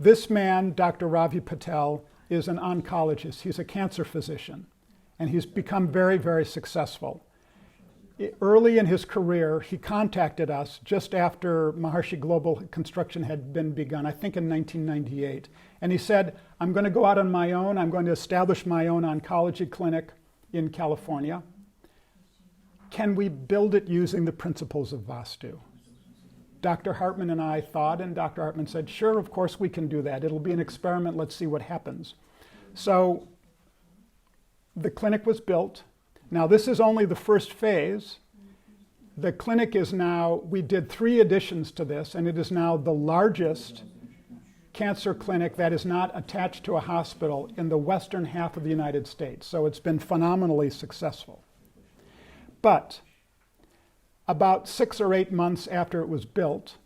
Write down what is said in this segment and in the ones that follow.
This man, Dr. Ravi Patel, is an oncologist. He's a cancer physician, and he's become very, very successful. Early in his career, he contacted us just after Maharshi Global construction had been begun, I think in 1998. And he said, I'm going to go out on my own. I'm going to establish my own oncology clinic in California. Can we build it using the principles of Vastu? Dr. Hartman and I thought, and Dr. Hartman said, sure, of course we can do that. It'll be an experiment. Let's see what happens. So the clinic was built. Now, this is only the first phase. The clinic is now, we did 3 additions to this, and it is now the largest cancer clinic that is not attached to a hospital in the western half of the United States. So it's been phenomenally successful. But about 6 or 8 months after it was built,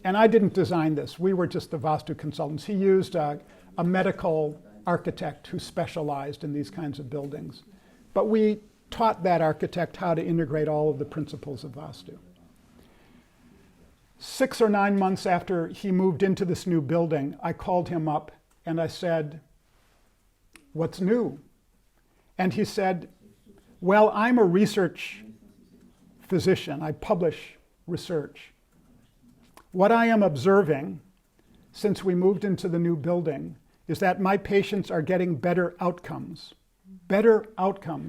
and I didn't design this, we were just the Vastu consultants. He used a medical architect who specialized in these kinds of buildings. But we taught that architect how to integrate all of the principles of Vastu. 6 or 9 months after he moved into this new building, I called him up and I said, what's new? And he said, well, I'm a research physician. I publish research. What I am observing since we moved into the new building is that my patients are getting better outcomes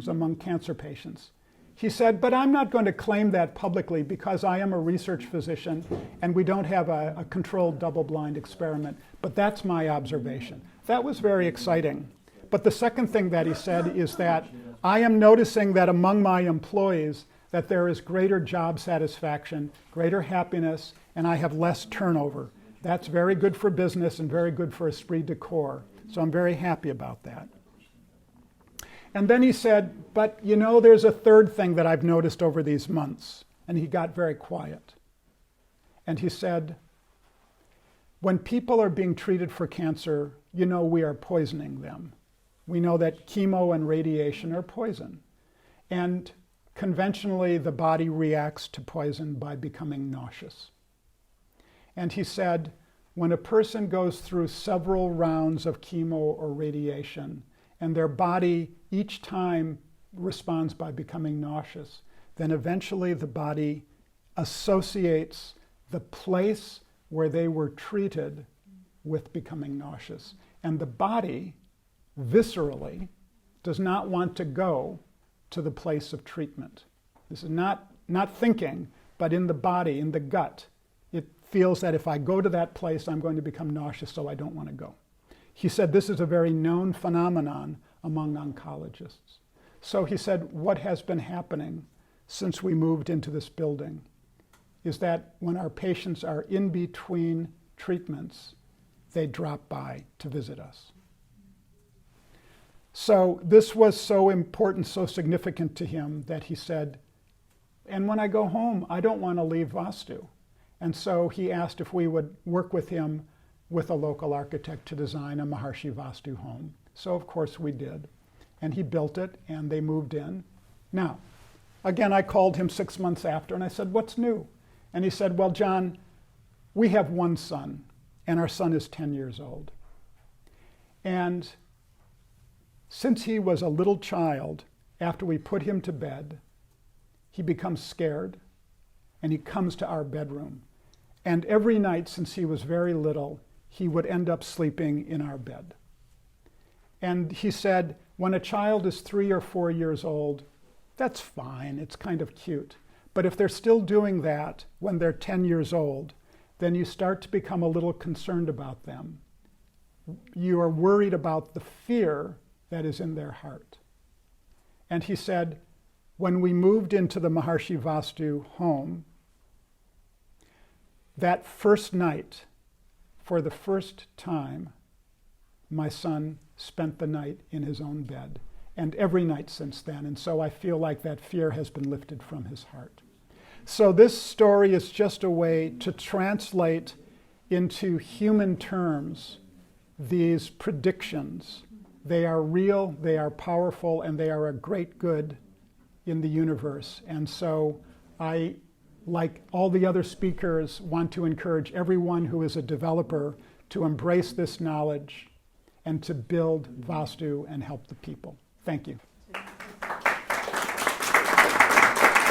among cancer patients. He said, but I'm not going to claim that publicly because I am a research physician and we don't have a controlled double-blind experiment, but that's my observation. That was very exciting. But the second thing that he said is that I am noticing that among my employees that there is greater job satisfaction, greater happiness, and I have less turnover. That's very good for business and very good for esprit de corps. So I'm very happy about that. And then he said, but you know, there's a third thing that I've noticed over these months. And he got very quiet. And he said, when people are being treated for cancer, you know we are poisoning them. We know that chemo and radiation are poison. And conventionally, the body reacts to poison by becoming nauseous. And he said, when a person goes through several rounds of chemo or radiation, and their body each time responds by becoming nauseous, then eventually the body associates the place where they were treated with becoming nauseous. And the body, viscerally, does not want to go to the place of treatment. This is not thinking, but in the body, in the gut, it feels that if I go to that place, I'm going to become nauseous, so I don't want to go. He said this is a very known phenomenon among oncologists. So he said, what has been happening since we moved into this building is that when our patients are in between treatments, they drop by to visit us. So this was so important, so significant to him that he said, and when I go home, I don't want to leave Vastu. And so he asked if we would work with him with a local architect to design a Maharshi Vastu home. So of course we did. And he built it and they moved in. Now, again, I called him 6 months after and I said, what's new? And he said, well, John, we have one son and our son is 10 years old. And since he was a little child, after we put him to bed, he becomes scared and he comes to our bedroom. And every night since he was very little, he would end up sleeping in our bed. And he said, when a child is 3 or 4 years old, that's fine, it's kind of cute. But if they're still doing that when they're 10 years old, then you start to become a little concerned about them. You are worried about the fear that is in their heart. And he said, when we moved into the Maharshi Vastu home, that first night, for the first time, my son spent the night in his own bed, and every night since then. And so I feel like that fear has been lifted from his heart. So this story is just a way to translate into human terms these predictions. They are real, they are powerful, and they are a great good in the universe. And so I, like all the other speakers, want to encourage everyone who is a developer to embrace this knowledge and to build Vastu and help the people. Thank you.